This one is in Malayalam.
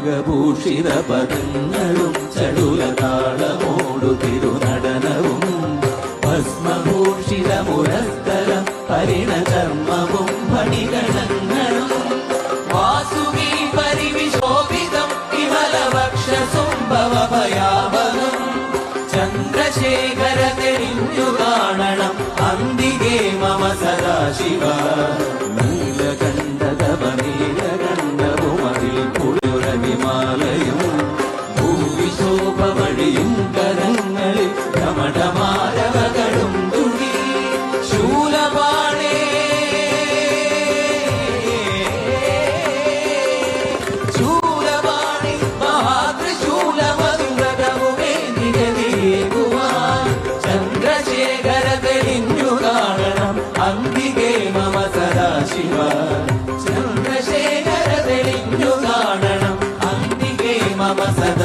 നാഗഭൂഷിത പദങ്ങളും ചടുലതാളമോടു തിരുനടനവും ഭസ്മഭൂഷിത മുരസ്തരം പരിണകർമ്മവും ഫണിഗണങ്ങളും വാസുകി പരിവിശോഭിതം വിമലവക്ഷസുംഭവഭയാവനം ചന്ദ്രശേഖര തെളിഞ്ഞു കാണണം അന്തികേ മമ സദാശിവ നീലകണ്ഠതപനീലകണ്ഠവുമതിൽ പുളുരവിമാലയും ഭൂവിശോഭവഴിയും കരങ്ങളിൽ ഭ്രമടമാരവകളും തുണി ശൂലപാണേ ശൂലപാണി മഹാത്രിശൂലമധുരകവുമേ നിരതിയേകുവാൻ ചന്ദ്രശേഖര തെളിഞ്ഞു കാണണം അന്തികേ മമ സദാശിവ ചന്ദ്രശേഖര തെളിഞ്ഞു കാണണം അന്തികേ മമ സദാ